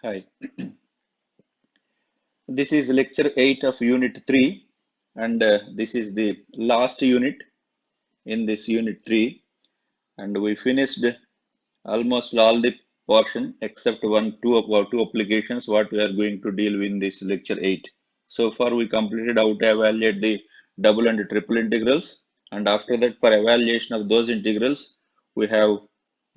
Hi, this is lecture 8 of unit 3, and this is the last unit in this unit 3. And we finished almost all the portion except two applications what we are going to deal with in this lecture 8. So far, we completed how to evaluate the double and triple integrals, and after that, for evaluation of those integrals, we have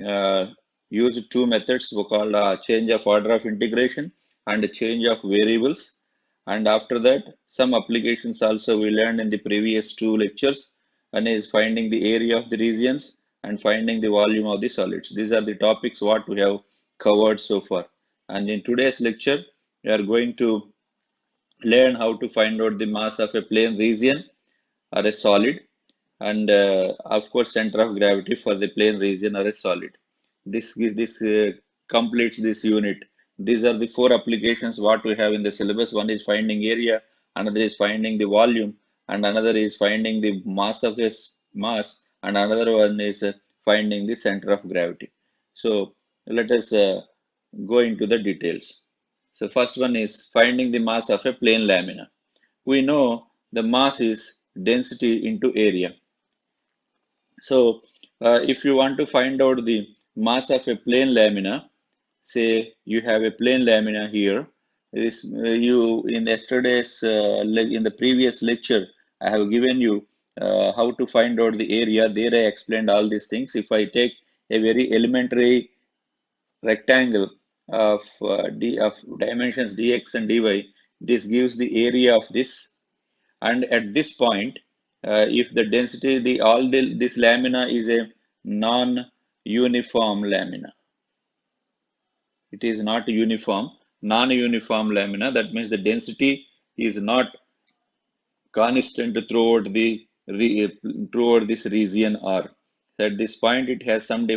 uh, used two methods we call change of order of integration and change of variables. And after that, some applications also we learned in the previous two lectures. One is finding the area of the regions and finding the volume of the solids. These are the topics what we have covered so far. And in today's lecture, we are going to learn how to find out the mass of a plane region or a solid, and of course center of gravity for the plane region or a solid. This completes this unit. These are the four applications what we have in the syllabus. One is finding area, another is finding the volume, and another is finding the mass of this mass, and another one is finding the center of gravity. So let us go into the details. So first one is finding the mass of a plane lamina. We know the mass is density into area. So if you want to find out the mass of a plane lamina, say you have a plane lamina here. This you in yesterday's in the previous lecture, I have given you how to find out the area. There I explained all these things. If I take a very elementary rectangle of dimensions dx and dy, this gives the area of this. And at this point, if the density, this lamina is a non-uniform lamina. It is not uniform, non-uniform lamina. That means the density is not constant throughout this region R. So at this point, it has some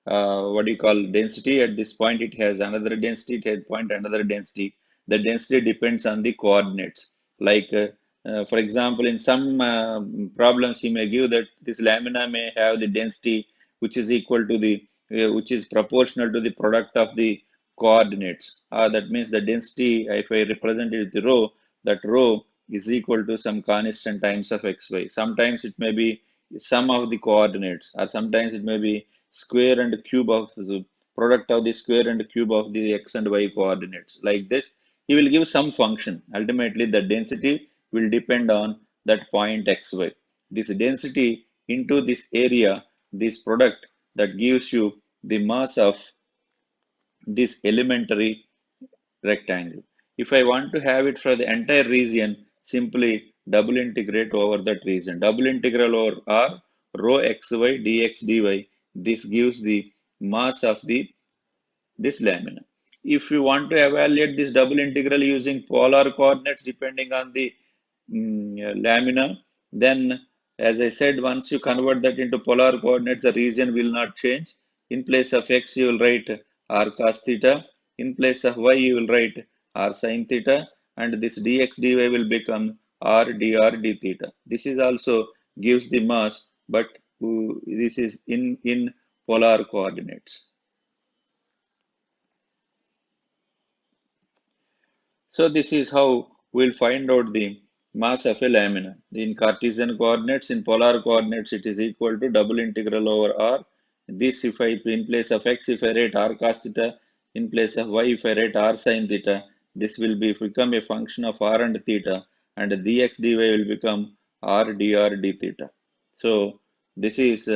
what do you call density. At this point, it has another density. It has point another density. The density depends on the coordinates. Like for example, in some problems, he may give that this lamina may have the density which is equal to the which is proportional to the product of the coordinates. That means the density, if I represent it with the rho, that rho is equal to some constant times of xy. Sometimes it may be sum of the coordinates, or sometimes it may be square and cube of the product of the square and cube of the x and y coordinates. Like this, he will give some function. Ultimately, the density will depend on that point xy. This density into this area, this product that gives you the mass of this elementary rectangle. If I want to have it for the entire region, simply double integrate over that region. Double integral over R, rho xy dx dy. This gives the mass of this lamina. If you want to evaluate this double integral using polar coordinates depending on the lamina, then as I said, once you convert that into polar coordinates, the region will not change. In place of x, you will write r cos theta. In place of y, you will write r sin theta. And this dx dy will become r dr d theta. This is also gives the mass, but this is in polar coordinates. So this is how we'll find out the mass of a lamina. In Cartesian coordinates, in polar coordinates, it is equal to double integral over r. This, if I in place of x, if I write r cos theta, in place of y, if I write r sin theta, this will become a function of r and theta, and dx dy will become r dr d theta. So this is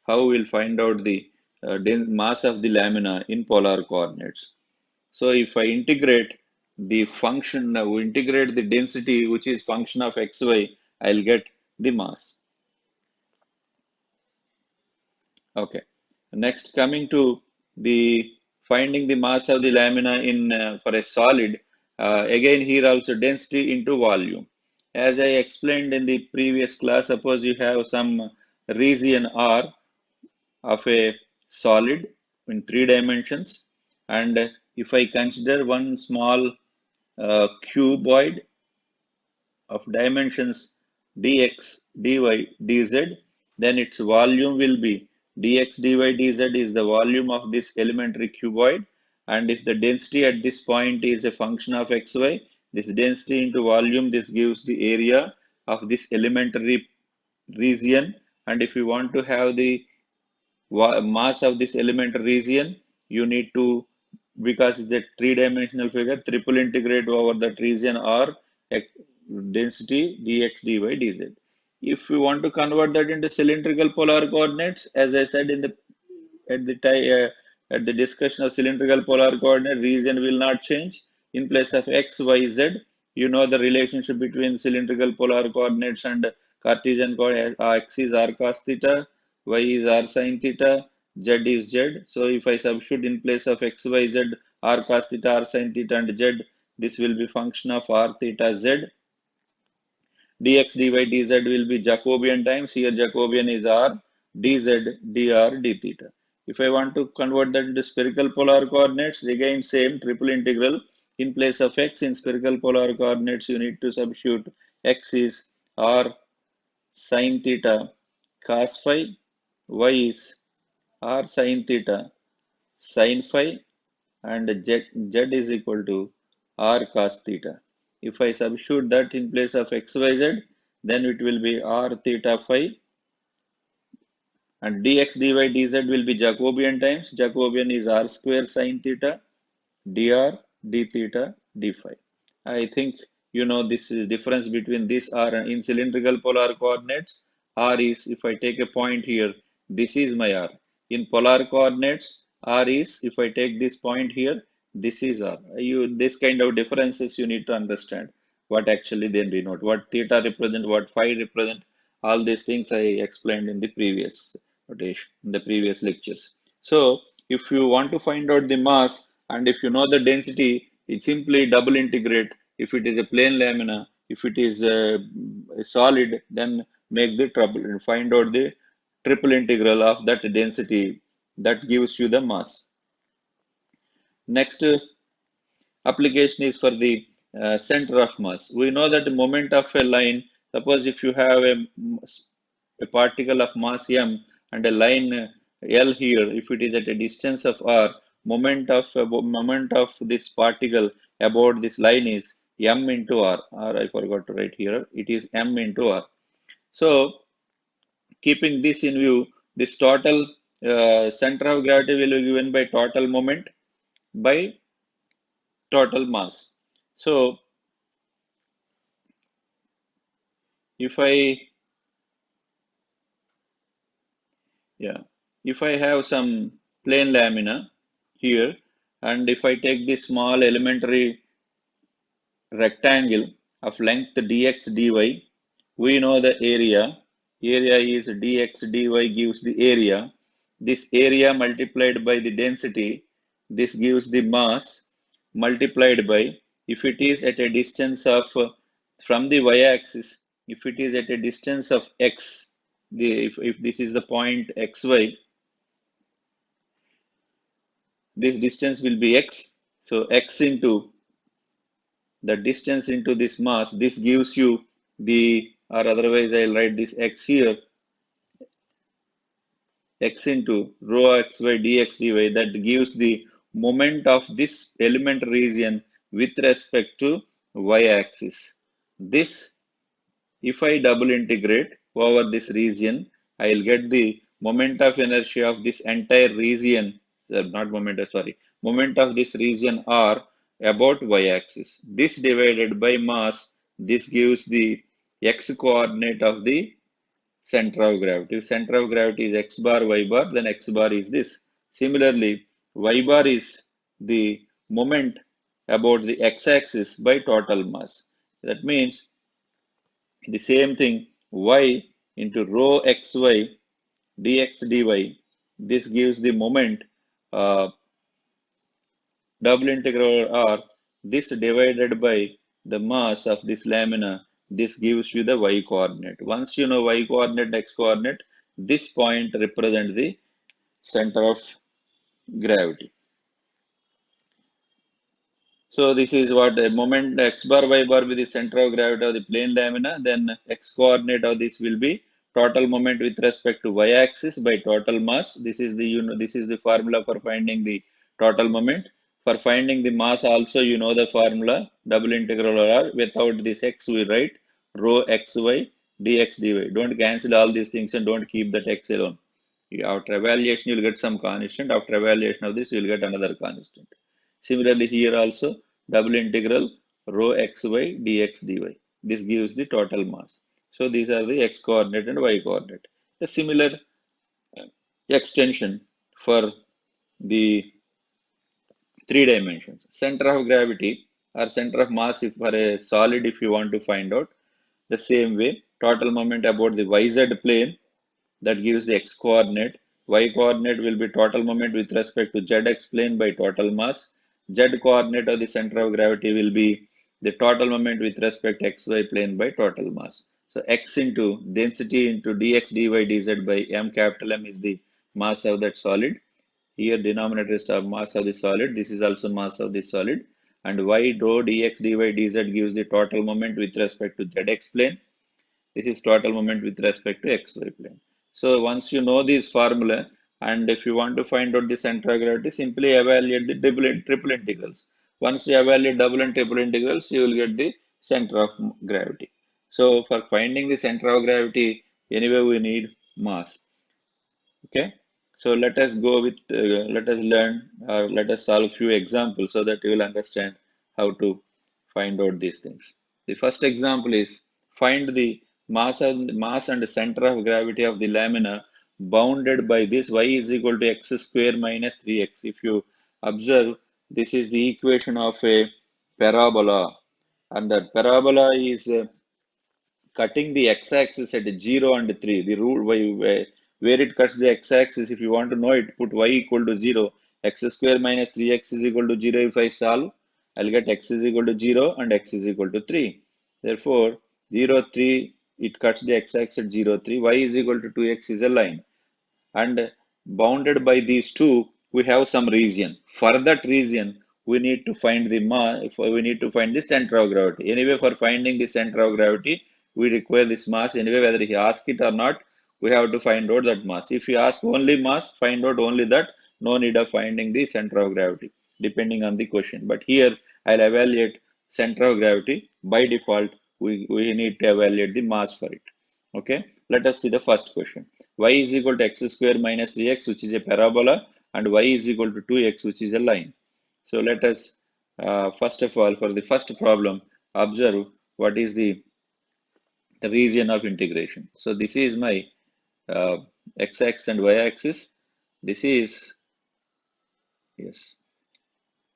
how we'll find out the mass of the lamina in polar coordinates. So if I integrate the function, we integrate the density, which is function of xy, I'll get the mass. Okay. Next, coming to the finding the mass of the lamina in for a solid. Again, here also density into volume. As I explained in the previous class, suppose you have some region R of a solid in 3 dimensions, and if I consider one small cuboid of dimensions dx, dy, dz, then its volume will be dx, dy, dz is the volume of this elementary cuboid, And if the density at this point is a function of xy, this density into volume, this gives the area of this elementary region. And if you want to have the mass of this elementary region, you need to, because it's a three-dimensional figure, triple integrate over that region or density dx dy dz. If you want to convert that into cylindrical polar coordinates, as I said in the at the at the discussion of cylindrical polar coordinate, region will not change. In place of x, y, z, you know the relationship between cylindrical polar coordinates and Cartesian coordinate. X is r cos theta, y is r sin theta, z is z. So if I substitute in place of x, y, z, r cos theta, r sin theta, and z, this will be function of r theta z. Dx dy dz will be Jacobian times, here Jacobian is r, dz dr d theta. If I want to convert that into spherical polar coordinates, again same triple integral. In place of x in spherical polar coordinates, you need to substitute x is r sin theta cos phi, y is r sin theta sin phi, and z is equal to r cos theta. If I substitute that in place of xyz, then it will be r theta phi, and dx dy dz will be Jacobian times. Jacobian is r square sin theta dr d theta d phi. I think you know this is difference between this r and in cylindrical polar coordinates. R is, if I take a point here, this is my r. In polar coordinates, r is, if I take this point here, this is r. This kind of differences you need to understand what actually they denote, what theta represent, what phi represent. All these things I explained in the previous notation, in the previous lectures. So if you want to find out the mass and if you know the density, it simply double integrate. If it is a plane lamina, if it is a solid, then make the trouble and find out the triple integral of that density that gives you the mass. Next application is for the center of mass. We know that the moment of a line, suppose if you have a particle of mass m and a line L here, if it is at a distance of r, moment of this particle about this line is m into r, or I forgot to write here, it is m into r. So keeping this in view, this total center of gravity will be given by total moment by total mass. So if I if I have some plane lamina here, and if I take this small elementary rectangle of length dx dy, we know the area. Area is dx dy gives the area. This area multiplied by the density, this gives the mass multiplied by, if it is at a distance of from the y-axis, if it is at a distance of x, if this is the point xy, this distance will be x. So x into the distance into this mass, this gives you the, or otherwise I'll write this x here, x into rho xy dx dy, that gives the moment of this element region with respect to y-axis. This, if I double integrate over this region, I'll get the moment of inertia of this entire region, not moment, sorry, moment of this region r about y-axis. This divided by mass, this gives the x coordinate of the center of gravity. If center of gravity is x bar, y bar, then x bar is this. Similarly, y bar is the moment about the x-axis by total mass. That means the same thing, y into rho xy dx dy. This gives the moment double integral r. This divided by the mass of this lamina. This gives you the y coordinate. Once you know y coordinate, x coordinate, this point represents the center of gravity. So this is what a moment x bar y bar with the center of gravity of the plane lamina. Then x coordinate of this will be total moment with respect to y-axis by total mass. This is the this is the formula for finding the total moment. For finding the mass also, you know the formula, double integral or without this x we write rho xy dx dy. Don't cancel all these things and don't keep that x alone. After evaluation, you'll get some constant. After evaluation of this, you'll get another constant. Similarly, here also double integral rho xy dx dy. This gives the total mass. So these are the x coordinate and y coordinate. The similar extension for the three dimensions. Center of gravity or center of mass if for a solid, if you want to find out the same way, total moment about the yz plane, that gives the x coordinate. Y coordinate will be total moment with respect to zx plane by total mass. Z coordinate of the center of gravity will be the total moment with respect to xy plane by total mass. So x into density into dx dy dz by m capital M is the mass of that solid. Here denominator is the mass of the solid. This is also mass of the solid. And y rho dx dy dz gives the total moment with respect to zx plane. This is total moment with respect to xy plane. So once you know this formula, and if you want to find out the center of gravity, simply evaluate the triple integrals. Once you evaluate double and triple integrals, you will get the center of gravity. So for finding the center of gravity, anyway we need mass. Okay, so let us go with, let us learn or let us solve few examples so that you will understand how to find out these things. The first example is find the mass and center of gravity of the lamina bounded by this y is equal to x square minus 3x. If you observe, this is the equation of a parabola, and that parabola is cutting the x-axis at 0 and 3. The rule where it cuts the x-axis, if you want to know it, put y equal to 0. X square minus 3x is equal to 0. If I solve, I'll get x is equal to 0 and x is equal to 3. Therefore, 0, 3, it cuts the x-axis at 0, 3. Y is equal to 2x is a line. And bounded by these two, we have some region. For that region, we need to find the we need to find the center of gravity. Anyway, for finding the center of gravity, we require this mass. Anyway, whether he asks it or not, we have to find out that mass. If you ask only mass, find out only that. No need of finding the center of gravity, depending on the question. But here, I'll evaluate center of gravity. By default, we need to evaluate the mass for it. Okay, let us see the first question. Y is equal to x square minus 3x, which is a parabola, and y is equal to 2x, which is a line. So let us, first of all, for the first problem, observe what is the region of integration. So this is my uh, x-axis and y-axis. This is, yes,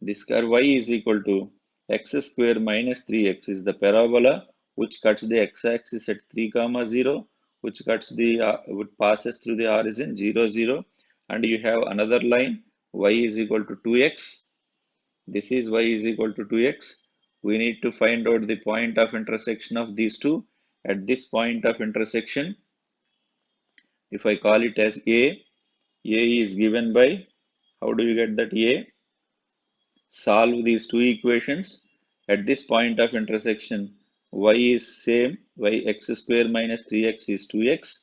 this curve y is equal to x square minus 3x is the parabola which cuts the x-axis at 3 comma 0, which cuts the which passes through the origin 0 0, and you have another line y is equal to 2x. This is y is equal to 2x. We need to find out the point of intersection of these two. At this point of intersection, if I call it as A is given by, how do you get that A? Solve these two equations. At this point of intersection, y is same, x square minus 3x is 2x.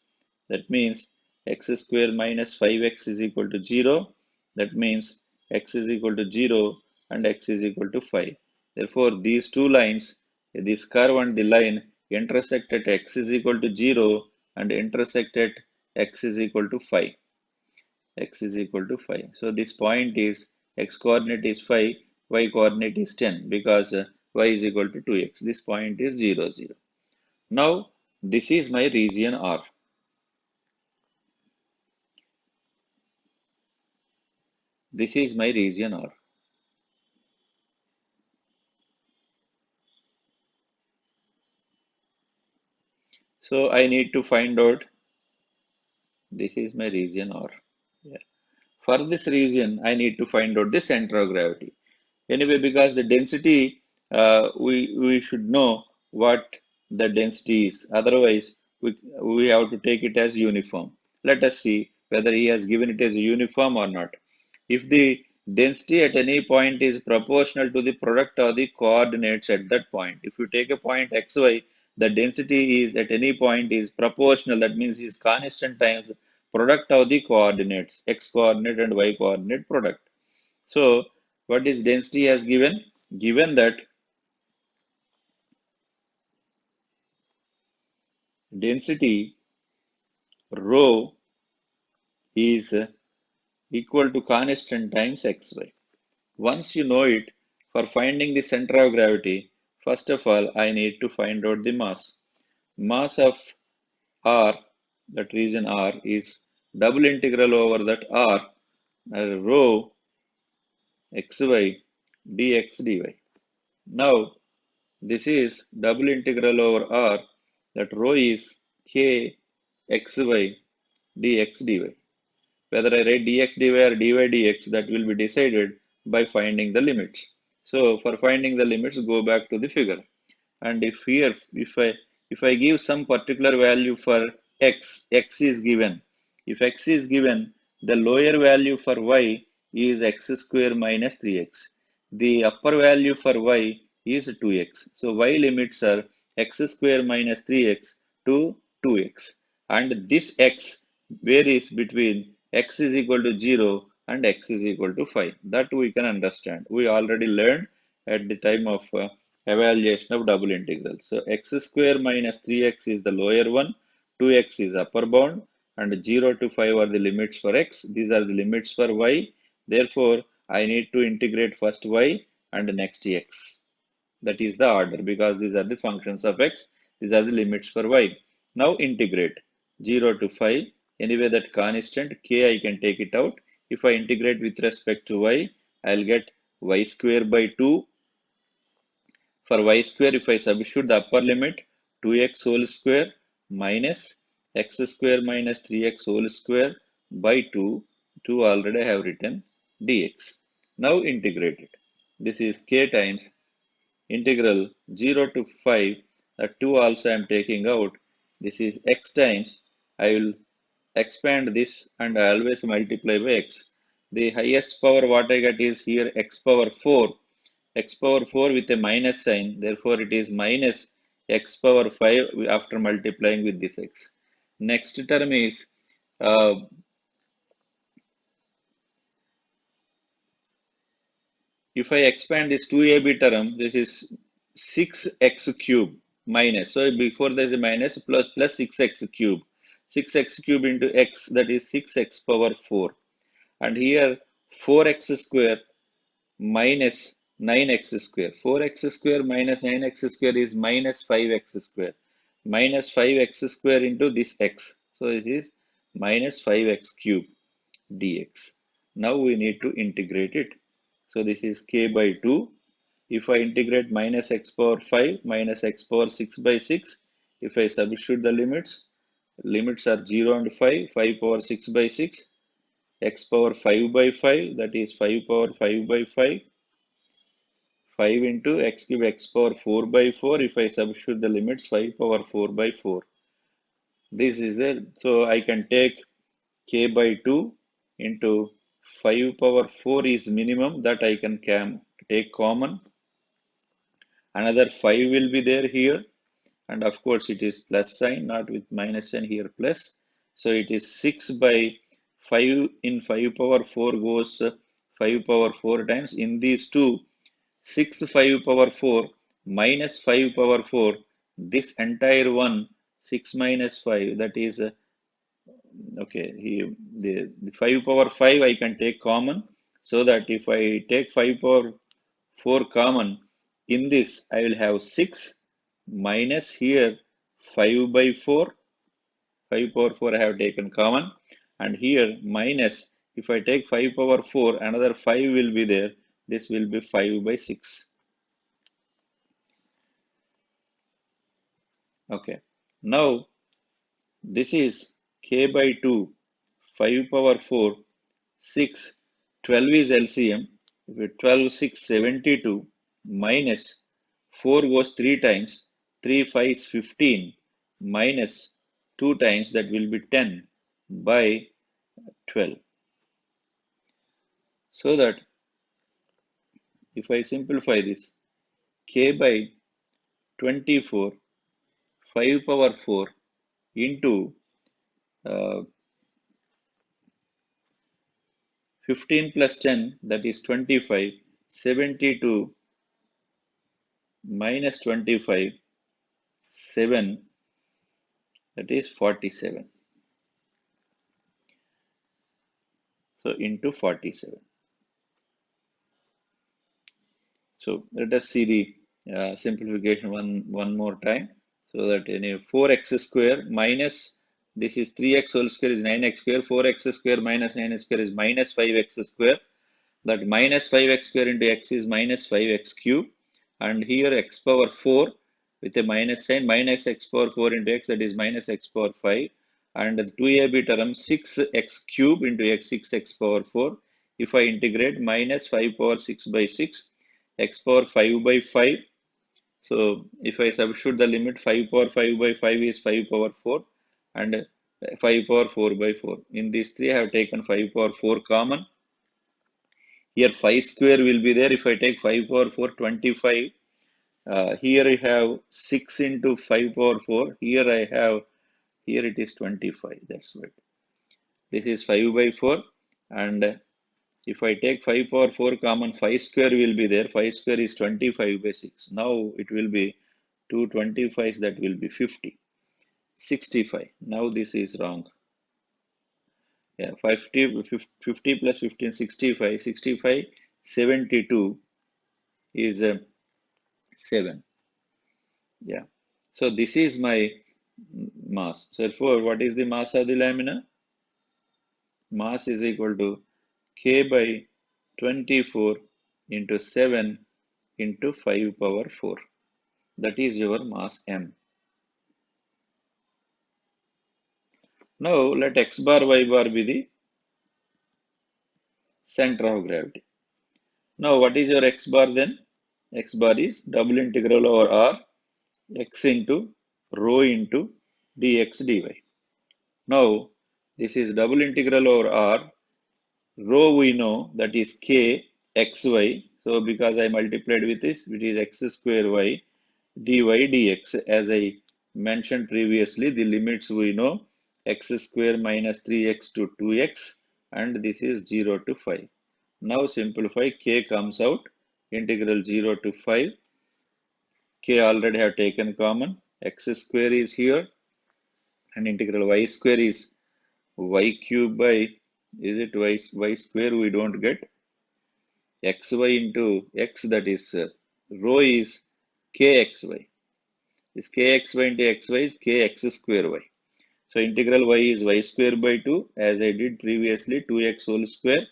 That means x square minus 5x is equal to 0. That means x is equal to 0 and x is equal to 5. Therefore, these two lines, this curve and the line, intersect at x is equal to 0 and intersect at x is equal to 5. X is equal to 5. So this point is x coordinate is 5, y coordinate is 10 because y is equal to 2x. This point is 0, 0. Now this is my region R. This is my region R. So I need to find out, this is my region R. Yeah. For this region, I need to find out the center of gravity. Anyway, because the density, we should know what the density is. Otherwise, we have to take it as uniform. Let us see whether he has given it as a uniform or not. If the density at any point is proportional to the product of the coordinates at that point, if you take a point xy, the density is at any point is proportional. That means is constant times product of the coordinates, x coordinate and y coordinate product. So What is density as given? Given that density rho is equal to constant times xy. Once you know it, for finding the center of gravity, first of all, I need to find out the mass. Mass of R, that region R, is double integral over that R, rho xy dx dy. Now, this is double integral over R, that rho is k xy dx dy. Whether I write dx dy or dy dx, that will be decided by finding the limits. So for finding the limits, go back to the figure. And if here, if I give some particular value for x is given. If x is given, the lower value for y is x square minus 3x. The upper value for y is 2x. So y limits are x square minus 3x to 2x. And this x varies between x is equal to 0 and x is equal to 5. That we can understand. We already learned at the time of evaluation of double integral. So x square minus 3x is the lower one, 2x is upper bound, and 0 to 5 are the limits for x. These are the limits for y. Therefore, I need to integrate first y and next x. That is the order because these are the functions of x. These are the limits for y. Now integrate 0 to 5. Anyway, that constant k I can take it out. If I integrate with respect to y, I'll get y square by 2. For y square, if I substitute the upper limit, 2x whole square minus x square minus 3x whole square by 2, 2 already I have written dx. Now integrate it. This is k times integral 0 to 5, 2 also I am taking out. This is x times, I will expand this and I always multiply by x. The highest power what I get is here x power 4 with a minus sign, therefore it is minus x power 5 after multiplying with this x. Next term is, uh, if I expand this 2ab term, this is 6x cube minus, so before there is a minus plus 6x cube. 6x cube into x, that is 6x power 4. And here 4x square minus 9x square. 4x square minus 9x square is minus 5x square. Minus 5x square into this x. So it is minus 5x cube dx. Now we need to integrate it. So this is k by 2. If I integrate minus x power 5 minus x power 6 by 6, if I substitute the limits are 0 and 5, 5 power 6 by 6, x power 5 by 5, that is 5 power 5 by 5, 5 into x cube x power 4 by 4. If I substitute the limits, 5 power 4 by 4. This is it. So I can take k by 2 into 5 power 4 is minimum that I can take common. Another 5 will be there here. And of course, it is plus sign, not with minus sign here plus. So it is 6 by 5 in 5 power 4 goes 5 power 4 times. In these two, 6 5 power 4 minus 5 power 4, this entire one 6 minus 5, that is okay, the 5 power 5 I can take common, so that if I take 5 power 4 common, in this I will have 6 minus here 5 by 4, 5 power 4 I have taken common, and here minus, if I take 5 power 4, another 5 will be there, this will be 5 by 6. Okay, now this is k by 2, 5 power 4, 6, 12 is LCM. If it 12, 6, 72 minus 4 goes 3 times, 3, 5 is 15 minus 2 times, that will be 10 by 12. So that if I simplify this, k by 24, 5 power 4 into uh, 15 plus 10, that is 25, 72 minus 25, 7, that is 47. So into 47. So let us see the simplification one more time. So that 4x square minus, this is 3x whole square is 9x square, 4x square minus 9x square is minus 5x square. That minus 5x square into x is minus 5x cube. And here x power 4 with a minus sign, minus x power 4 into x, that is minus x power 5. And the 2ab term 6x cube into x, 6x power 4. If I integrate minus 5 power 6 by 6, x power 5 by 5. So if I substitute the limit, 5 power 5 by 5 is 5 power 4 and 5 power 4 by 4. In these three I have taken 5 power 4 common. Here 5 square will be there. If I take 5 power 4, 25. Here I have 6 into 5 power 4. Here I have, here it is 25. That's right. This is 5 by 4. And if I take 5 power 4 common, 5 square will be there. 5 square is 25 by 6. Now it will be 2 25s, that will be 50. 65. Now this is wrong. Yeah, 50 plus 15, 65. 65, 72 is 7. Yeah. So this is my mass. So therefore, what is the mass of the lamina? Mass is equal to K by 24 into 7 into 5 power 4. That is your mass M. Now let x bar y bar be the center of gravity. Now what is your x bar then? X bar is double integral over r x into rho into dx dy. Now this is double integral over r. Rho we know, that is k xy. So because I multiplied with this, it is x square y dy dx. As I mentioned previously, the limits we know, x square minus 3x to 2x, and this is 0 to 5. Now simplify, k comes out, integral 0 to 5. K already have taken common, x square is here, and integral y square is y cube by, is it y square, we don't get, xy into x, that is rho is kxy. This kxy into xy is kx square y. So integral y is y square by 2, as I did previously, 2x whole square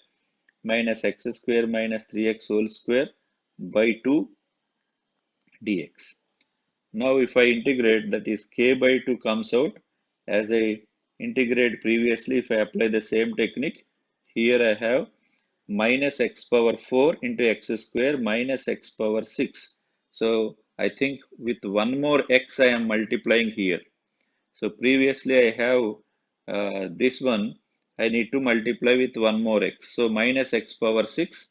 minus x square minus 3x whole square by 2 dx. Now if I integrate, that is k by 2 comes out, as I integrate previously. If I apply the same technique, here I have minus x power 4 into x square minus x power 6. So I think with one more x I am multiplying here. So previously I have this one, I need to multiply with one more x. So minus x power 6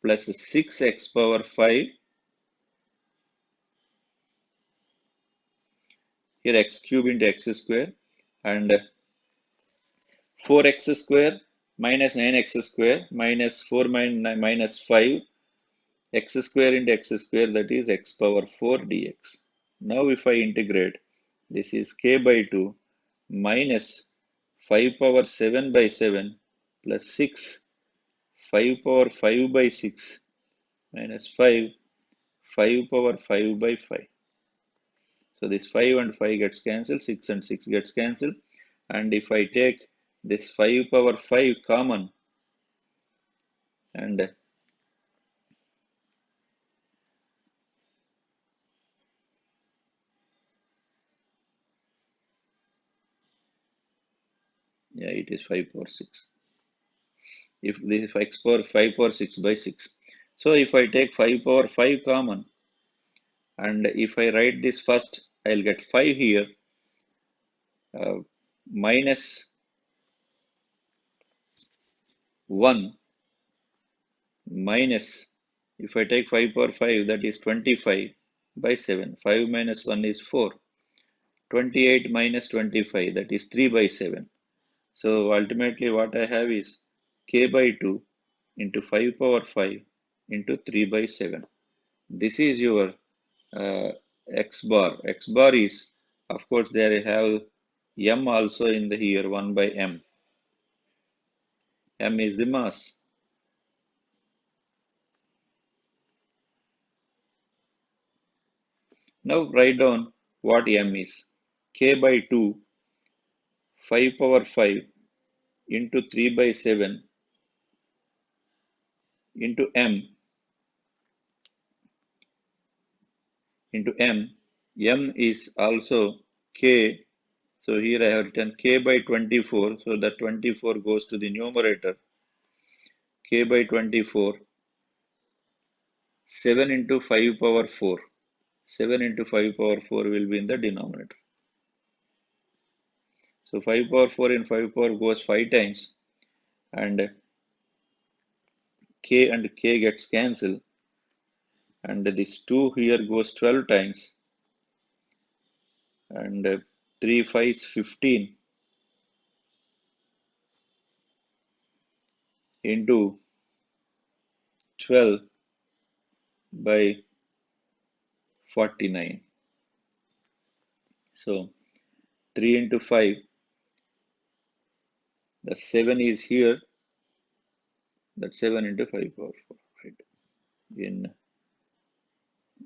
plus 6x power 5. Here x cube into x square, and 4x square minus 9x square minus 4 minus 5 x square into x square, that is x power 4 dx. Now if I integrate, this is k by 2 minus 5 power 7 by 7 plus 6, 5 power 5 by 6 minus 5, 5 power 5 by 5. So this 5 and 5 gets cancelled, 6 and 6 gets cancelled. And if I take this 5 power 5 common, and yeah, it is 5 power 6. If this is x power 5 power 6 by 6. So if I take 5 power 5 common, and if I write this first, I'll get 5 here, minus 1 minus, if I take 5 power 5, that is 25 by 7. 5 minus 1 is 4. 28 minus 25, that is 3 by 7. So ultimately what I have is k by 2 into 5 power 5 into 3 by 7. This is your x bar. X bar is, of course, there you have m also in the here, 1 by m. M is the mass. Now write down what m is. K by 2, 5 power 5 into 3 by 7 into m into m. M is also k. So here I have written k by 24. So the 24 goes to the numerator. K by 24. 7 into 5 power 4. 7 into 5 power 4 will be in the denominator. So 5 power 4 in 5 power goes 5 times, and k gets cancelled, and this 2 here goes 12 times, and 3 5 is 15 into 12 by 49. So 3 into 5, the 7 is here, that 7 into 5 power 4, right? In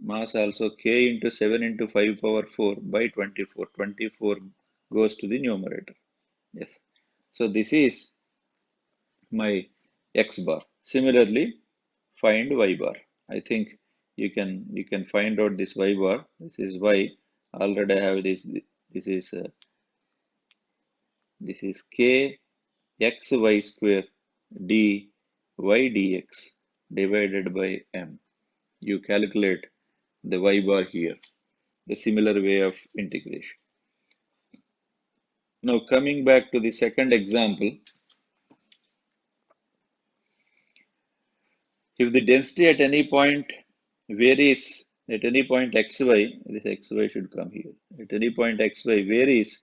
mass also k into 7 into 5 power 4 by 24. 24 goes to the numerator. Yes. So this is my x bar. Similarly, find y bar. I think you can find out this y bar. This is y. Already I have this. This is k x y square d y dx divided by m. You calculate the y bar here. The similar way of integration. Now coming back to the second example, if the density at any point varies, at any point xy, this xy should come here, at any point xy varies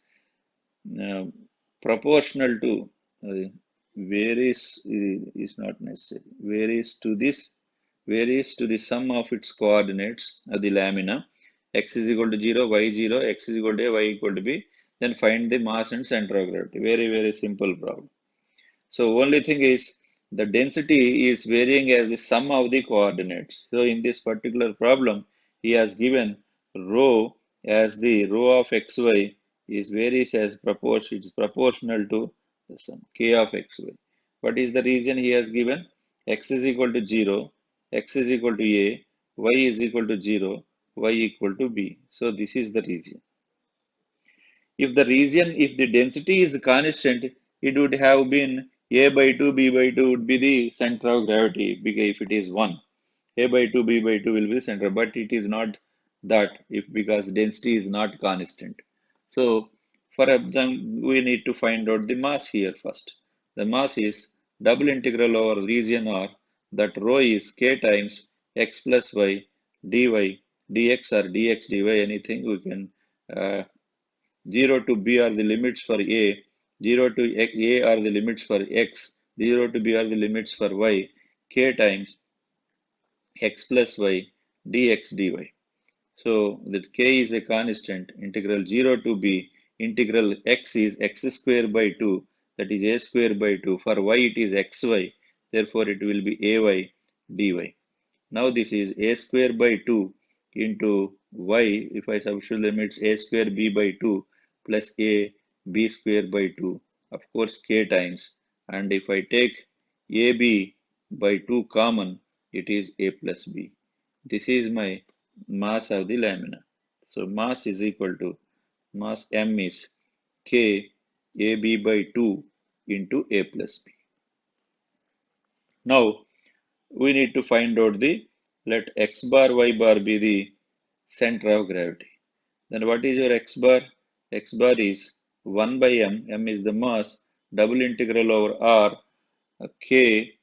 uh, proportional to, varies is not necessary, varies to the sum of its coordinates of the lamina, x is equal to 0, y 0, x is equal to a, y equal to b, then find the mass and center of gravity. Very, very simple problem. So only thing is the density is varying as the sum of the coordinates. So in this particular problem, he has given rho as the rho of xy is varies as proportion, it is proportional to the sum k of xy. What is the reason he has given? X is equal to 0, x is equal to a, y is equal to 0, y equal to b. So this is the reason. If the density is constant, it would have been a by 2, b by 2 would be the center of gravity, because if it is 1, a by 2, b by 2 will be center, but it is not that because density is not constant. So for example, we need to find out the mass here first. The mass is double integral over region R, that rho is k times x plus y dy dx or dx dy, anything we can. 0 to b are the limits for a, 0 to a are the limits for x, 0 to b are the limits for y, k times x plus y dx dy. So that k is a constant, integral 0 to b, integral x is x square by 2, that is a square by 2. For y it is xy, therefore it will be ay dy. Now this is a square by 2 into y, if I substitute limits a square b by 2 plus a b square by 2, of course k times, and if I take ab by 2 common, it is a plus b. This is my mass of the lamina. So mass is equal to, mass m is k ab by 2 into a plus b. Now we need to find out the, let x bar y bar be the center of gravity. Then what is your x bar? X bar is 1 by m, m is the mass, double integral over r, k,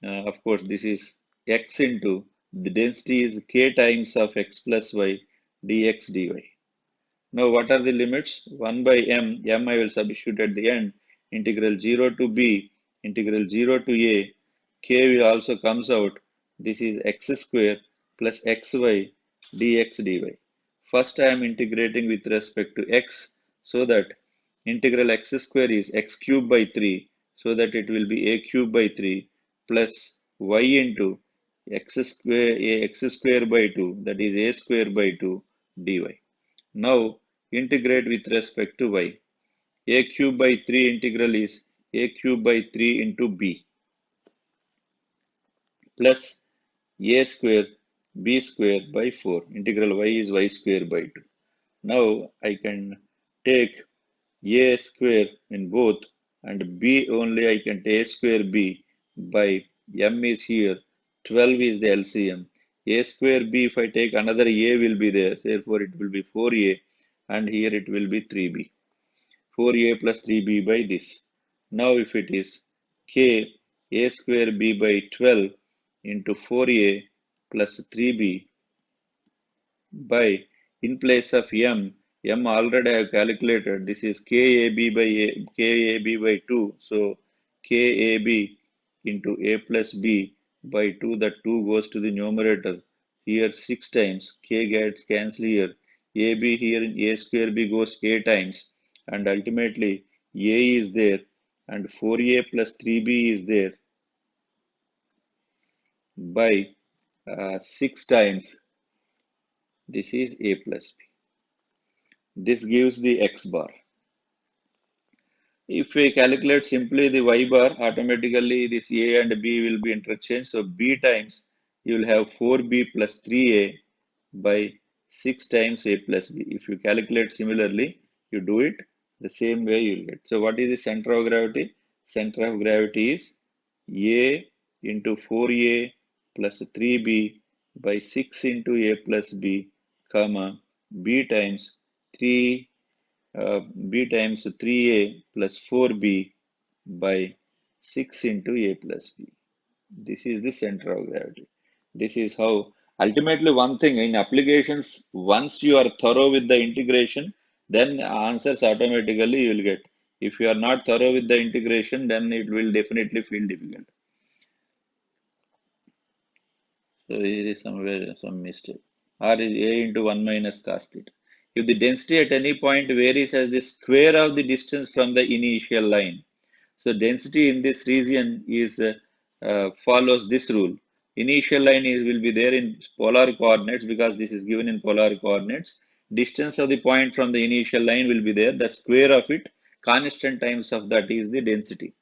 of course this is x into, the density is k times of x plus y dx dy. Now what are the limits? 1 by m, m I will substitute at the end, integral 0 to b, integral 0 to a, k will also comes out, This is x square plus xy dx dy. First I am integrating with respect to x, so that integral x square is x cube by 3, so that it will be a cube by 3 plus y into x square by 2, that is a square by 2 dy. Now integrate with respect to y. A cube by 3 integral is a cube by 3 into b plus a square b square by 4. Integral y is y square by 2. Now I can take a square in both, and b only I can take a square b by m is here, 12 is the LCM. A square b, if I take another a, will be there, therefore it will be 4a, and here it will be 3b. 4a plus 3b by this. Now if it is k, a square b by 12 into 4a plus 3b by, in place of m already I have calculated, this is KAB by 2, so KAB into a plus b by 2, that 2 goes to the numerator, here 6 times, k gets cancelled here, AB here in a square b goes a times, and ultimately a is there, and 4a plus 3b is there by 6 times, this is a plus b. This gives the x bar. If we calculate simply the y bar, automatically this a and b will be interchanged. So b times, you will have 4b plus 3a by 6 times a plus b. If you calculate similarly, you do it the same way you will get. So what is the center of gravity? Center of gravity is a into 4a plus 3b by 6 into a plus b, comma, b times 3 b times 3a plus 4b by 6 into a plus b. This is the center of gravity. This is how, ultimately, one thing in applications, once you are thorough with the integration, then answers automatically you will get. If you are not thorough with the integration, then it will definitely feel difficult. So here is somewhere some mistake. R is a into 1 minus cos theta. If the density at any point varies as the square of the distance from the initial line, so density in this region is follows this rule. Initial line will be there in polar coordinates, because this is given in polar coordinates. Distance of the point from the initial line will be there. The square of it, constant times of that, is the density.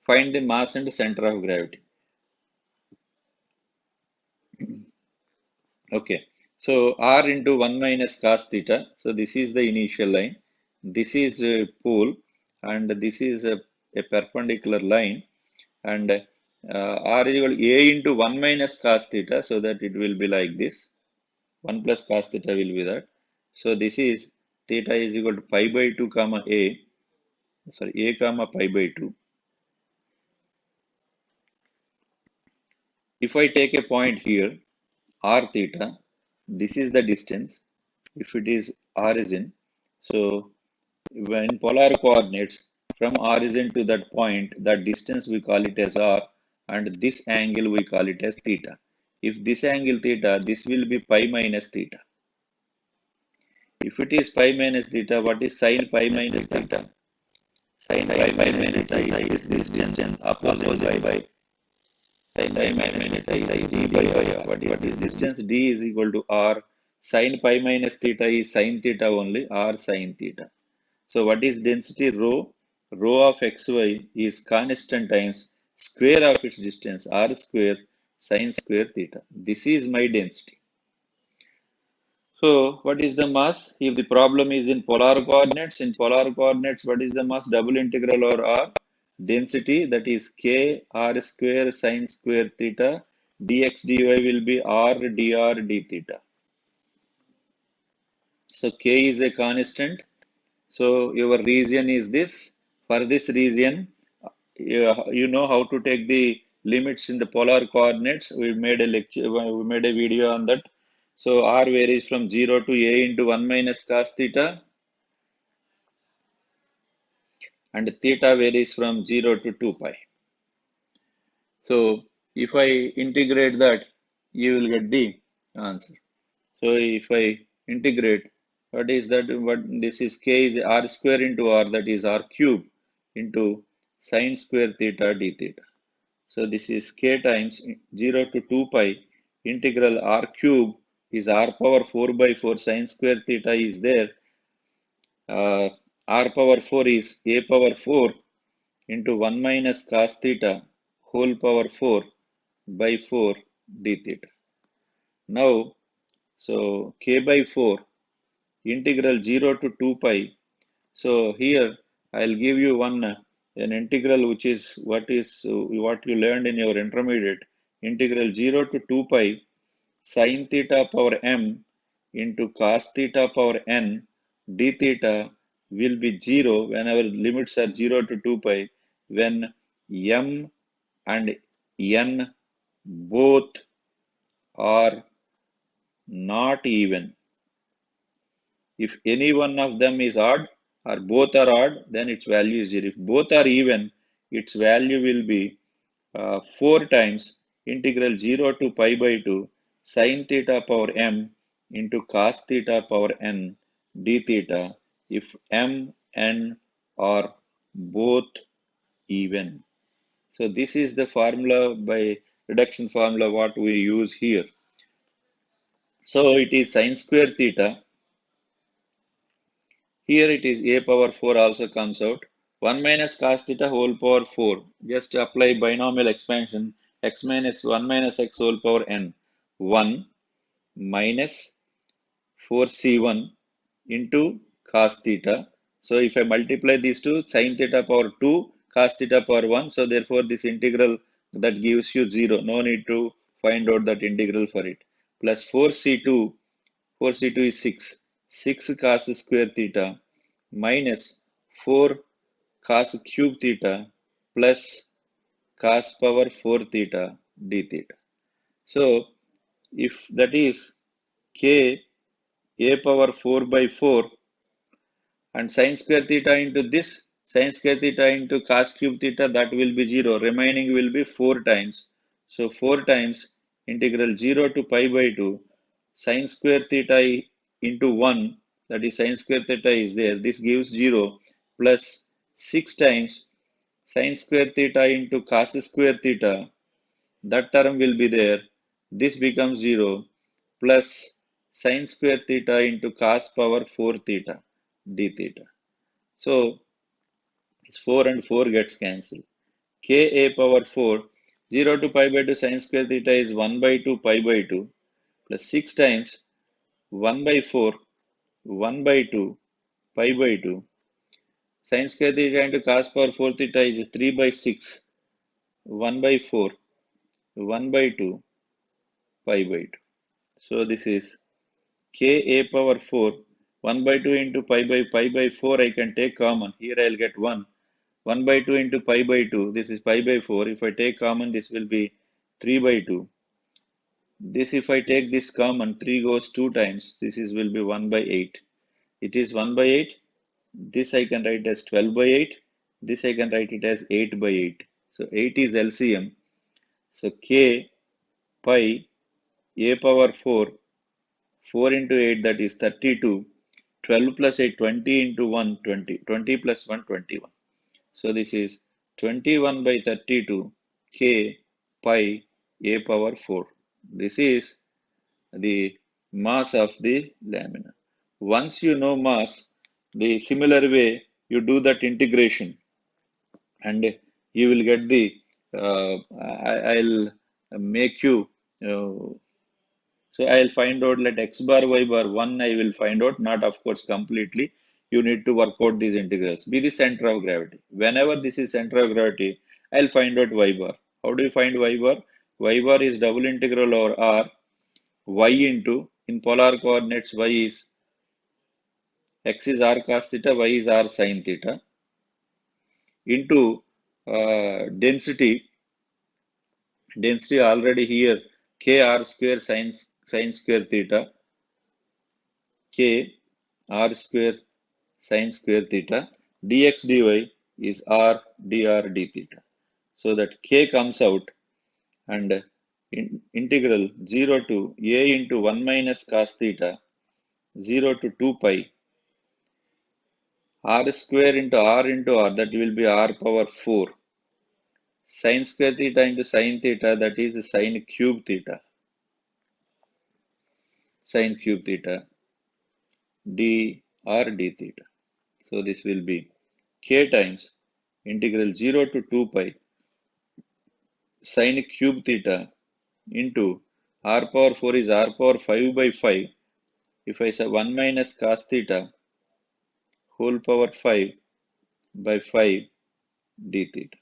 Find the mass and center of gravity. Okay, so r into 1 minus cos theta. So this is the initial line. This is a pole, and this is a perpendicular line. And r is equal to a into 1 minus cos theta, so that it will be like this. 1 plus cos theta will be that. So this is theta is equal to pi by 2 comma a, sorry, a comma pi by 2. If I take a point here, r theta, this is the distance. If it is origin, so when polar coordinates, from origin to that point, that distance we call it as r, and this angle we call it as theta. If this angle theta, this will be pi minus theta. If it is pi minus theta, what is sine pi minus theta? Sine pi minus theta is this distance opposite by sine pi minus theta is d by r. What is distance? D is equal to r. Sine pi minus theta is sine theta only, r sine theta. So what is density? Rho. Rho of xy is constant times square of its distance, r square sine square theta. This is my density. So what is the mass? If the problem is in polar coordinates, what is the mass? Double integral over r. Density, that is k r square sine square theta, dx dy will be r dr d theta. So k is a constant. So your region is this. For this region, you know how to take the limits in the polar coordinates. We made a lecture, we made a video on that. So r varies from 0 to a into 1 minus cos theta, and theta varies from 0 to 2 pi. So if I integrate that, you will get the answer. So if I integrate, what is that? What this is k is r square into r, that is r cube into sine square theta d theta. So this is k times 0 to 2 pi integral r cube is r power 4 by 4 sine square theta is there. R power 4 is a power 4 into 1 minus cos theta whole power 4 by 4 d theta. Now, so k by 4 integral 0 to 2 pi. So here I'll give you an integral which is what you learned in your intermediate. Integral 0 to 2 pi sine theta power m into cos theta power n d theta will be 0 whenever limits are 0 to 2 pi when m and n both are not even. If any one of them is odd or both are odd, then its value is 0. If both are even, its value will be 4 times integral 0 to pi by 2 sine theta power m into cos theta power n d theta if m n are both even. So this is the formula by reduction formula what we use here. So it is sine square theta. Here it is a power 4 also comes out. 1 minus cos theta whole power 4. Just apply binomial expansion. X minus 1 minus x whole power n. 1 minus 4c1 into cos theta. So if I multiply these two, sin theta power 2, cos theta power 1. So therefore this integral that gives you 0. No need to find out that integral for it. Plus 4c2. 4c2 is 6. 6 cos square theta minus 4 cos cube theta plus cos power 4 theta d theta. So if that is k a power 4 by 4 and sin square theta into this sin square theta into cos cube theta, that will be 0. Remaining will be 4 times. So 4 times integral 0 to pi by 2 sin square theta into 1, that is sin square theta is there. This gives 0 plus 6 times sin square theta into cos square theta. That term will be there. This becomes 0 plus sin square theta into cos power 4 theta d theta. So it's 4 and 4 gets cancelled. K a power 4, 0 to pi by 2 sin square theta is 1 by 2 pi by 2 plus 6 times 1 by 4, 1 by 2 pi by 2. Sin square theta into cos power 4 theta is 3 by 6, 1 by 4, 1 by 2 pi by 2. So this is k a power 4, 1 by 2 into pi by 4 I can take common. Here I'll get 1. 1 by 2 into pi by 2, this is pi by 4. If I take common, this will be 3 by 2. This, if I take this common, 3 goes 2 times. This is will be 1 by 8. It is 1 by 8. This I can write as 12 by 8. This I can write it as 8 by 8. So 8 is LCM. So k pi a power 4, 4 into 8, that is 32. 12 plus 8, 20 into 1, 20. 20 plus 1, 21. So this is 21 by 32 k pi a power 4. This is the mass of the lamina. Once you know mass, the similar way you do that integration and you will get the, I'll make you, so I'll find out let x bar y bar 1 I will find out, not of course completely. You need to work out these integrals. Be the center of gravity. Whenever this is center of gravity, I'll find out y bar. How do you find y bar? Y bar is double integral over r, y into, in polar coordinates, y is, x is r cos theta, y is r sin theta, into density already here, k r square sin square theta, k r square sin square theta, dx dy is r dr d theta. So that k comes out and integral 0 to a into 1 minus cos theta 0 to 2 pi r square into r, that will be r power 4 sin square theta into sin theta, that is sin cube theta, sin cube theta d r d theta. So this will be k times integral 0 to 2 pi sin cube theta into r power 4 is r power 5 by 5. If I say 1 minus cos theta whole power 5 by 5 d theta.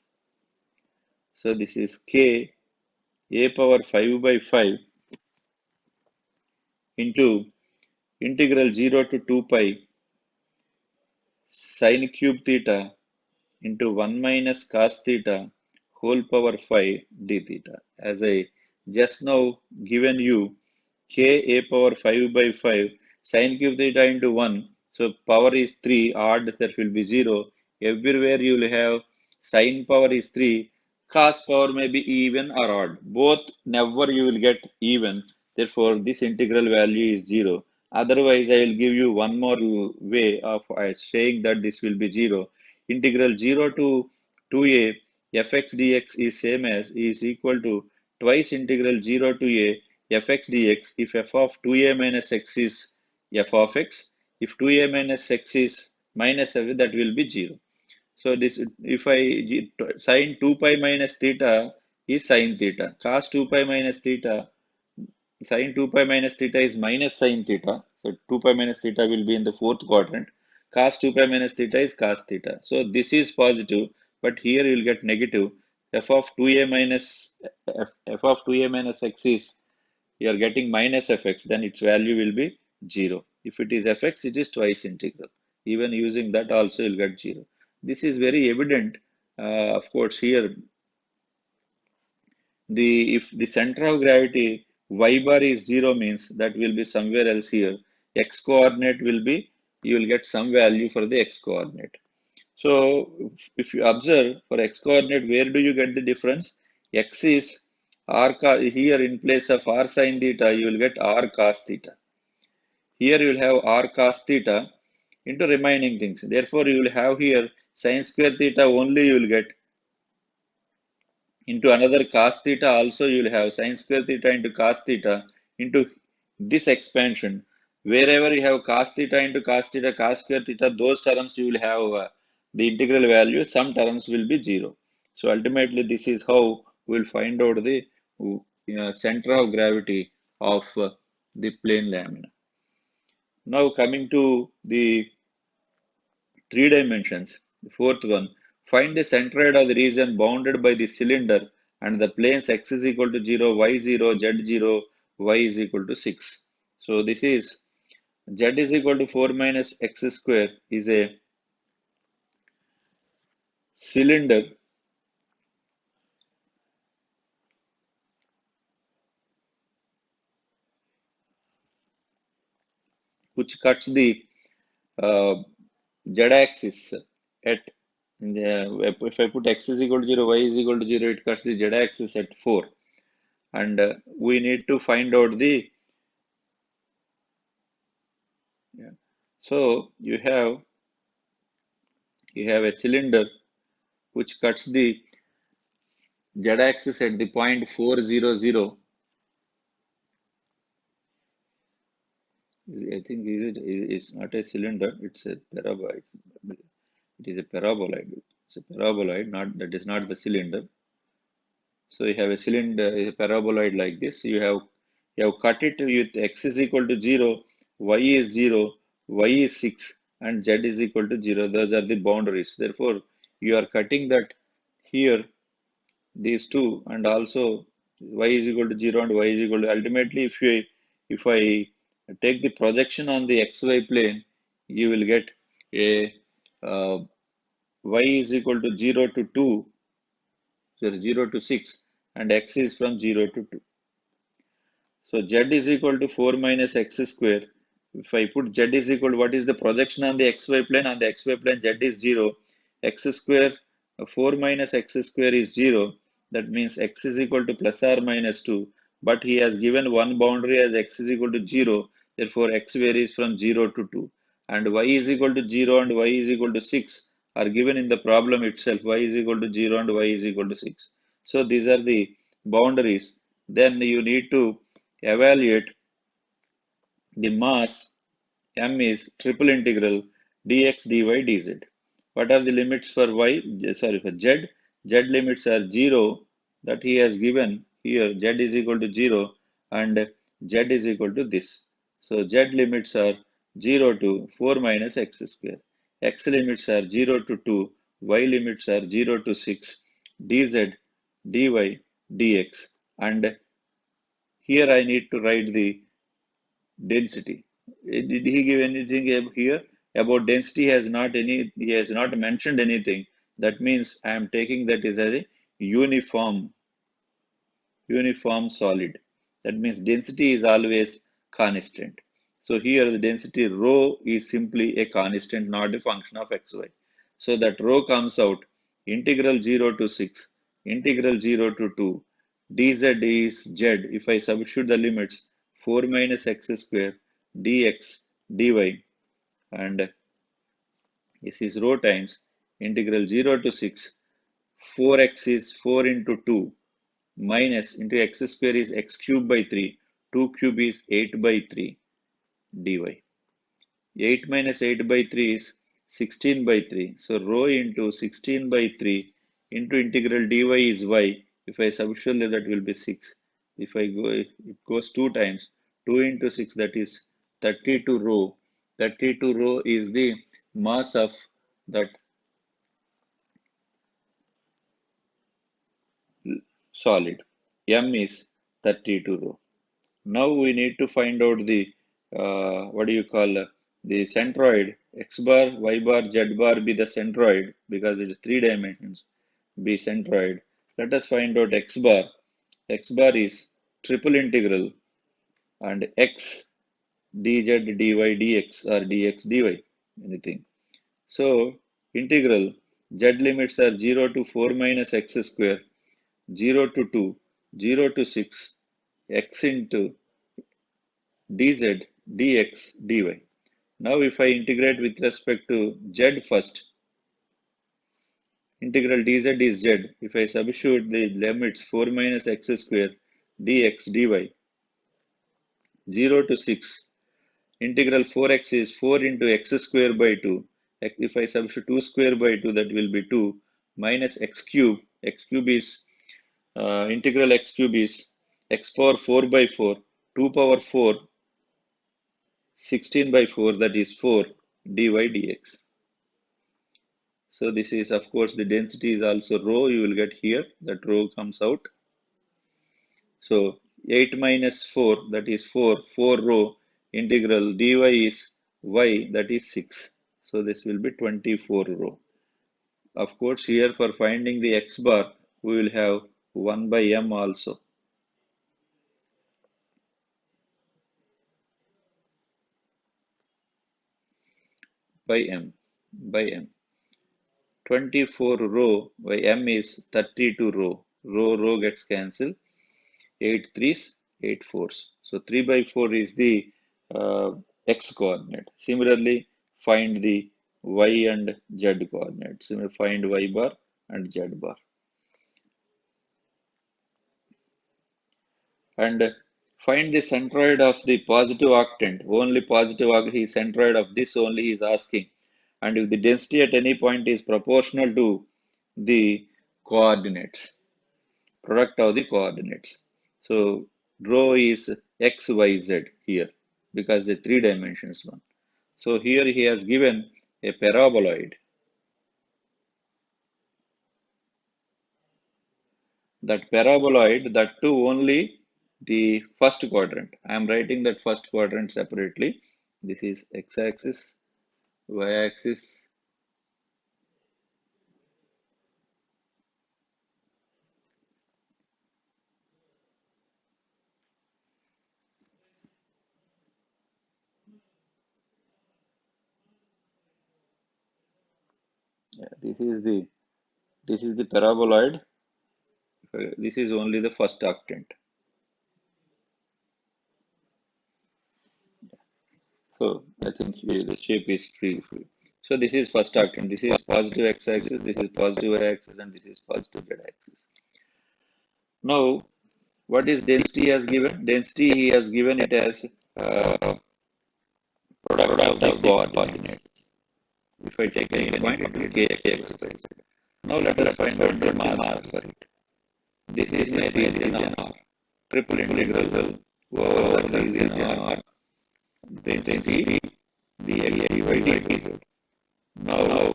So this is k a power 5 by 5 into integral 0 to 2 pi sin cube theta into 1 minus cos theta whole power 5 d theta. As I just now given you k a power 5 by 5 sin cube theta into 1. So power is 3, odd there will be 0. Everywhere you will have sin power is 3, cos power may be even or odd. Both never you will get even. Therefore, this integral value is 0. Otherwise, I will give you one more way of saying that this will be 0. Integral 0 to 2a fx dx is same as is equal to twice integral 0 to a fx dx if f of 2a minus x is f of x. If 2a minus x is minus f, that will be 0. So this, if I sin 2 pi minus theta is sin theta, cos 2 pi minus theta, sin 2 pi minus theta is minus sin theta. So 2 pi minus theta will be in the fourth quadrant. Cos 2 pi minus theta is cos theta. So this is positive, but here you will get negative. F of 2a minus f of 2a minus x is, you are getting minus fx, then its value will be 0. If it is fx, it is twice integral. Even using that also you'll get 0. This is very evident. Of course, here if the center of gravity y bar is 0 means that will be somewhere else here. X coordinate will be, you will get some value for the x coordinate. So if you observe for x coordinate, where do you get the difference? X is r here in place of r sin theta, you will get r cos theta. Here you will have r cos theta into remaining things. Therefore, you will have here sin square theta only you will get. Into another cos theta also you will have sin square theta into cos theta into this expansion. Wherever you have cos theta into cos theta, cos square theta, those terms you will have the integral value, some terms will be 0. So ultimately this is how we will find out the center of gravity of the plane lamina. Now coming to the 3 dimensions. The fourth one, find the centroid of the region bounded by the cylinder and the planes x is equal to 0, y 0, z 0, y is equal to 6. So this is z is equal to 4 minus x square is a cylinder which cuts the uh, z-axis at if I put x is equal to 0, y is equal to 0, it cuts the z-axis at 4. And we need to find out the, so you have a cylinder which cuts the z-axis at the point 400. I think it's not a cylinder, it's a paraboloid. It is a paraboloid. It's a paraboloid, not that is not the cylinder. So you have a cylinder, a paraboloid like this. You have cut it with x is equal to 0, y is 0, y is 6, and z is equal to 0. Those are the boundaries. Therefore, you are cutting that here, these two, and also y is equal to 0 and y is equal to, ultimately if I take the projection on the xy plane, you will get a uh, y is equal to 0 to 2, so 0 to 6, and x is from 0 to 2. So z is equal to 4 minus x square. If I put z is equal to, what is the projection on the xy plane? On the xy plane, z is 0. X square, 4 minus x square is 0. That means x is equal to plus or minus 2. but he has given one boundary as x is equal to 0, therefore x varies from 0 to 2, and y is equal to 0 and y is equal to 6 are given in the problem itself, y is equal to 0 and y is equal to 6. So these are the boundaries. Then you need to evaluate the mass. M is triple integral dx dy dz. What are the limits for y? Sorry, for z? Z limits are 0 that he has given here. Z is equal to 0 and z is equal to this. So z limits are 0 to 4 minus x square. X limits are 0 to 2. Y limits are 0 to 6. dz, dy, dx. And here I need to write the density. Did he give anything here about density? Has not any. He has not mentioned anything. That means I am taking that is as a uniform solid. That means density is always constant. So here the density rho is simply a constant, not a function of xy. So that rho comes out integral 0 to 6, integral 0 to 2, dz is z. If I substitute the limits 4 minus x square dx dy, and this is rho times integral 0 to 6, 4x is 4 into 2 minus into x square is x cube by 3, 2 cube is 8 by 3 dy. 8 minus 8 by 3 is 16 by 3. So rho into 16 by 3 into integral dy is y. If I substitute that will be 6. If I go, it goes 2 times. 2 into 6, that is 32 rho. 32 rho is the mass of that solid. M is 32 rho. Now we need to find out the what do you call the centroid. X bar, y bar, z bar be the centroid because it is 3 dimensions. Be centroid. Let us find out x bar. X bar is triple integral and x dz dy dx or dx dy, anything. So integral z limits are 0 to 4 minus x square, 0 to 2, 0 to 6, x into dz dx dy. Now if I integrate with respect to z first, integral dz is z. If I substitute the limits 4 minus x square dx dy, 0 to 6, integral 4x is 4 into x square by 2. If I substitute 2 square by 2, that will be 2 minus x cube. X cube is integral x cube is x power 4 by 4, 2 power 4, 16 by 4, that is 4 dy dx. So this is, of course, the density is also rho. You will get here that rho comes out. So 8 minus 4, that is 4, 4 rho integral dy is y, that is 6. So this will be 24 rho. Of course, here for finding the x bar, we will have 1 by m also. By m. 24 rho by m is 32 rho. Rho gets cancelled. 8 threes, 8 fours. So 3 by 4 is the x coordinate. Similarly, find the y and z coordinate. Similarly, find y bar and z bar. And find the centroid of the positive octant. Only positive octant, he centroid of this only he is asking. And if the density at any point is proportional to the coordinates, product of the coordinates. So rho is x, y, z here because the 3 dimensions one. So here he has given a paraboloid. That paraboloid, that too only the first quadrant. I am writing that first quadrant separately. This is x-axis, y-axis. Yeah, this is the paraboloid. This is only the first octant. So I think the shape is free. So this is first octant. This is positive x-axis, this is positive y-axis, and this is positive z-axis. Now, what is density has given? Density he has given it as product of the coordinates. If I take any point, it will be kx. Now let us find out the mass for it. This is my region R. Triple integral over the region R density dx dy dz. Now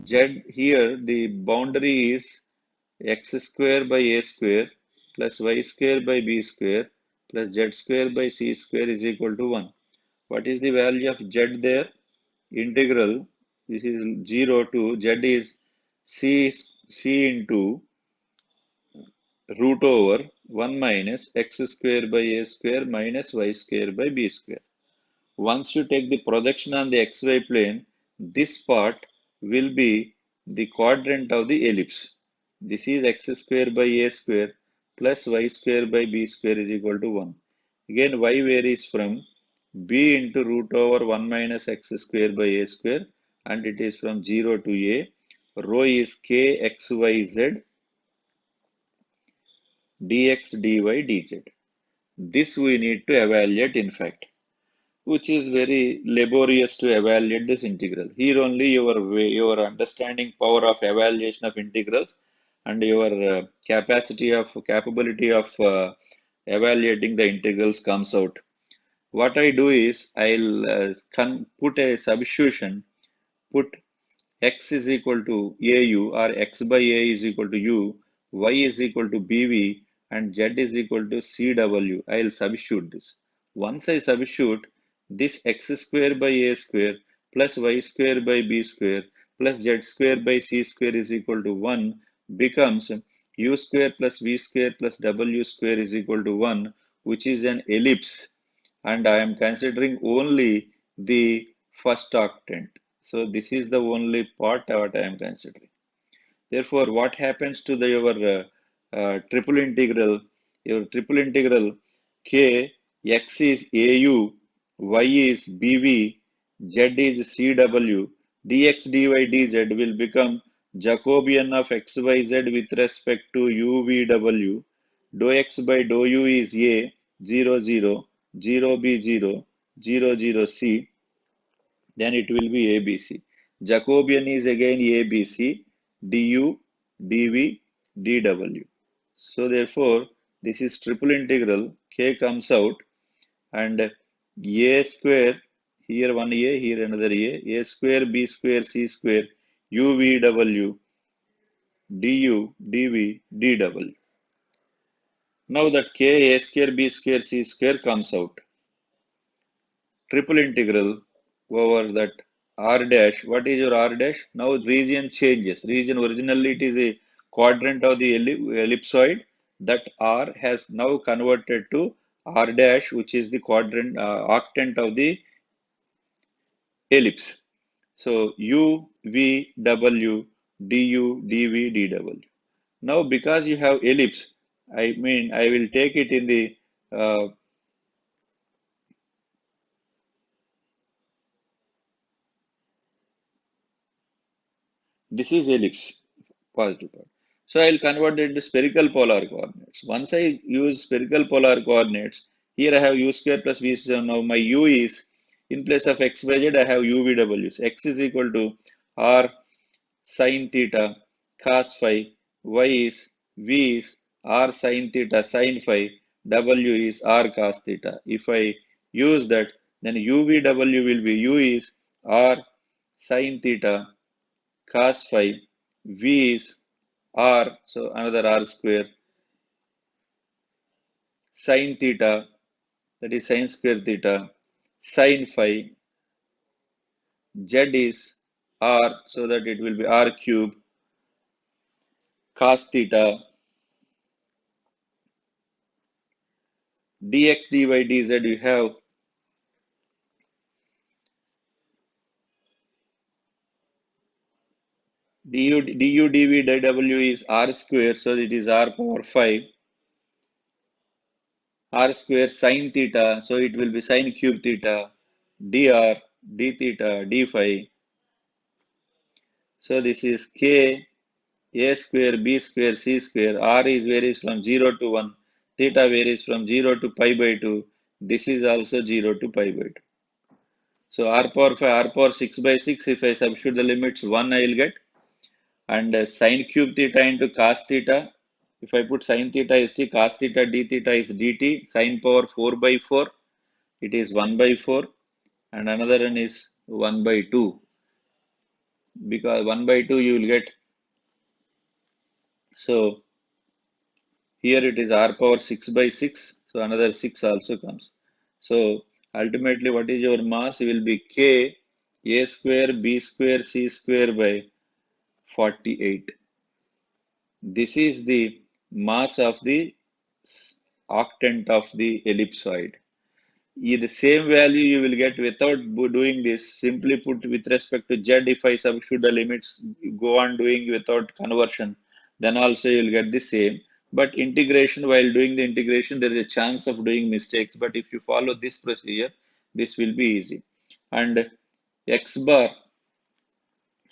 z here the boundary is x square by a square plus y square by b square plus z square by c square is equal to 1. What is the value of z there? Integral, this is 0 to z is c into root over 1 minus x square by a square minus y square by b square. Once you take the projection on the xy plane, this part will be the quadrant of the ellipse. This is x square by a square plus y square by b square is equal to 1. Again, y varies from b into root over 1 minus x square by a square, and it is from 0 to a. Rho is k xyz dx dy dz. This we need to evaluate in fact, which is very laborious to evaluate this integral. Here only your understanding power of evaluation of integrals and your capability of evaluating the integrals comes out. What I do is I'll put a substitution, put x is equal to au or x by a is equal to u, y is equal to bv, and z is equal to cw. I'll substitute this. Once I substitute, this x square by a square plus y square by b square plus z square by c square is equal to 1 becomes u square plus v square plus w square is equal to 1, which is an ellipse, and I am considering only the first octant. So this is the only part what I am considering. Therefore, what happens to your triple integral? Your triple integral k x is au, y is bv, z is cw, dx dy dz will become Jacobian of xyz with respect to uvw. Dou x by dou u is a 0 0 0 b 0 0 0 c, then it will be ABC. Jacobian is again ABC, du, dv, dw. So therefore, this is triple integral, k comes out, and a square, here one a, here another a square, b square, c square, uvw, du, dv, dw. Now that k, a square, b square, c square comes out, triple integral over that r dash. What is your r dash? Now region changes. Region originally it is a quadrant of the ellipsoid. That r has now converted to r dash, which is the quadrant octant of the ellipse. So u, v, w, du, dv, dw. Now because you have ellipse, I mean I will take it in the this is ellipse, positive part. So I'll convert it to spherical polar coordinates. Once I use spherical polar coordinates, here I have u square plus v square. Now my u is, in place of x by z, I have u v w. So x is equal to r sine theta cos phi, y is v is r sine theta sine phi, w is r cos theta. If I use that, then u v w will be u is r sine theta cos phi, v is r, so another r square, sine theta, that is sine square theta, sine phi, z is r, so that it will be r cube, cos theta, dx dy dz you have du dv dw is r square, so it is r power 5, r square sine theta, so it will be sine cube theta, dr, d theta, d phi. So this is k a square, b square, c square. R is varies from 0 to 1. Theta varies from 0 to pi by 2. This is also 0 to pi by 2. So r power 5, r power 6 by 6. If I substitute the limits 1, I will get. And sine cube theta into cos theta. If I put sine theta is t, cos theta d theta is dt. Sine power 4 by 4. It is 1 by 4. And another one is 1 by 2. Because 1 by 2 you will get. So here it is r power 6 by 6. So another 6 also comes. So ultimately what is your mass will be k a square b square c square by 48. This is the mass of the octant of the ellipsoid. The same value you will get without doing this. Simply put with respect to z, if I substitute the limits, go on doing without conversion, then also you will get the same. But integration, while doing the integration, there is a chance of doing mistakes. But if you follow this procedure, this will be easy. And x bar,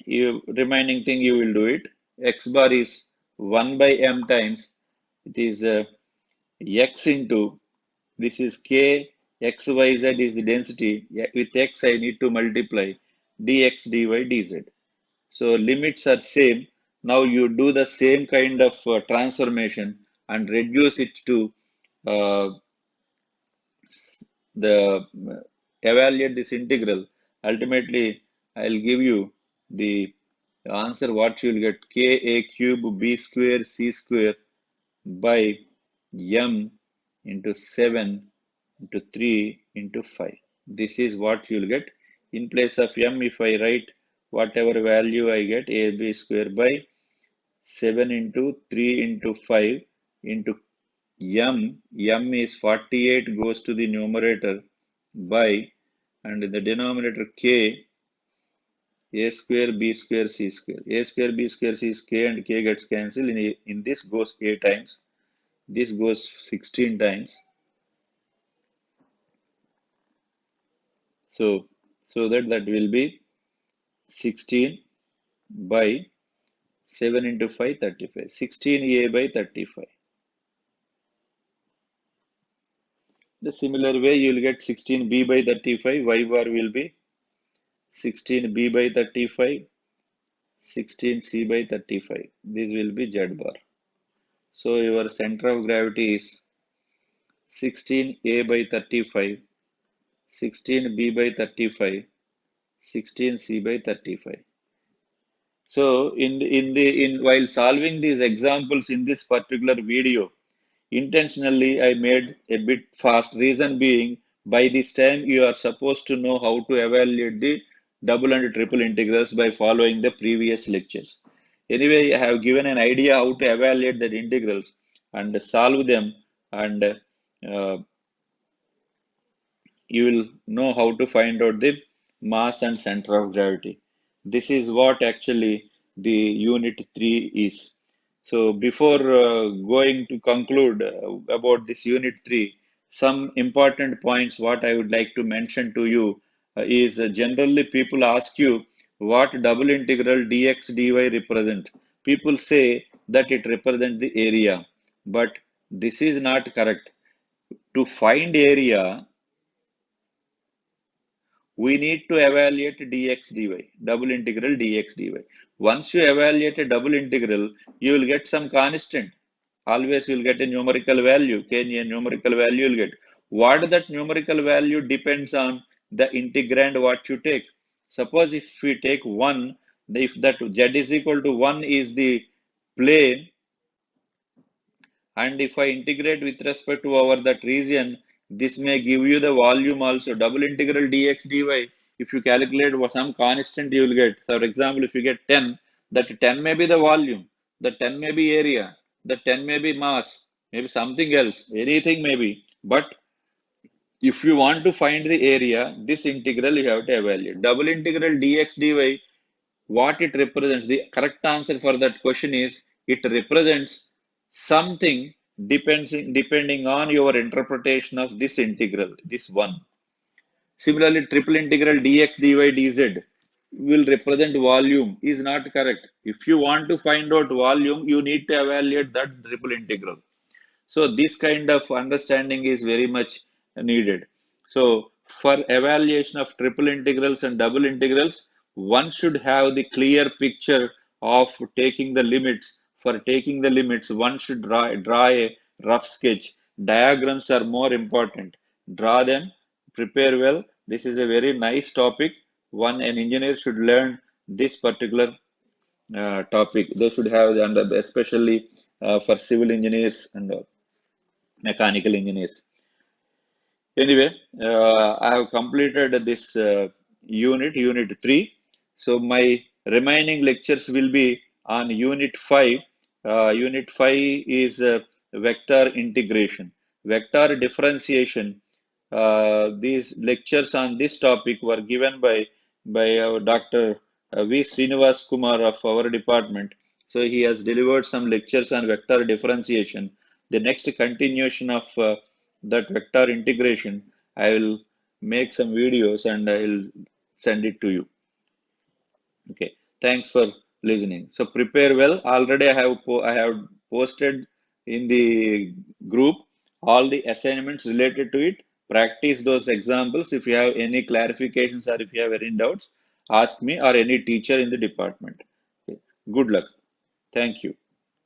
remaining thing you will do it. X bar is 1 by m times. It is x into, this is k, x, y, z is the density. With x, I need to multiply dx, dy, dz. So limits are same. Now you do the same kind of transformation and reduce it to uh, the evaluate this integral. Ultimately, I'll give you the answer what you will get k a cube b square c square by m into 7 into 3 into 5. This is what you will get. In place of m, if I write whatever value I get, ab square by 7 into 3 into 5 into m is 48 goes to the numerator by, and in the denominator k, a square b square c square. A square b square c is k and k gets cancelled. In this goes a times. This goes 16 times. So that will be 16 by 7 into 5, 35. 16a by 35. The similar way you will get 16b by 35. Y bar will be 16b by 35. 16c by 35. This will be z bar. So your center of gravity is 16a by 35, 16b by 35, 16c by 35. So in while solving these examples in this particular video, intentionally I made a bit fast. Reason being, by this time you are supposed to know how to evaluate the double and triple integrals by following the previous lectures. Anyway, I have given an idea how to evaluate the integrals and solve them, and you will know how to find out the mass and center of gravity. This is what actually the unit 3 is. So before going to conclude about this unit 3, some important points what I would like to mention to you is generally people ask you what double integral dx dy represent. People say that it represents the area, but this is not correct. To find area, we need to evaluate dx dy, double integral dx dy. Once you evaluate a double integral, you will get some constant. Always you will get a numerical value, k a numerical value you will get. What that numerical value depends on the integrand what you take. Suppose if we take 1, if that z is equal to 1 is the plane, and if I integrate with respect to our that region, this may give you the volume also. Double integral dx dy. If you calculate some constant, you will get. For example, if you get 10, that 10 may be the volume, the 10 may be area, the 10 may be mass, maybe something else, anything may be. But if you want to find the area, this integral you have to evaluate. Double integral dx dy, what it represents, the correct answer for that question is it represents something depending on your interpretation of this integral, this one. Similarly, triple integral dx dy dz will represent volume is not correct. If you want to find out volume, you need to evaluate that triple integral. So this kind of understanding is very much needed. So for evaluation of triple integrals and double integrals, one should have the clear picture of taking the limits. For taking the limits, one should draw a rough sketch. Diagrams are more important. Draw them, prepare well. This is a very nice topic. An engineer should learn this particular topic. They should have, and especially for civil engineers and mechanical engineers. Anyway, I have completed this unit 3. So my remaining lectures will be on unit 5. Unit 5 is vector integration, vector differentiation. These lectures on this topic were given by our Dr. V. Srinivas Kumar of our department. So he has delivered some lectures on vector differentiation. The next continuation of that vector integration, I will make some videos and I will send it to you. Okay, thanks for listening. So prepare well. Already I have posted in the group all the assignments related to it. Practice those examples. If you have any clarifications or if you have any doubts, ask me or any teacher in the department. Okay. Good luck. Thank you.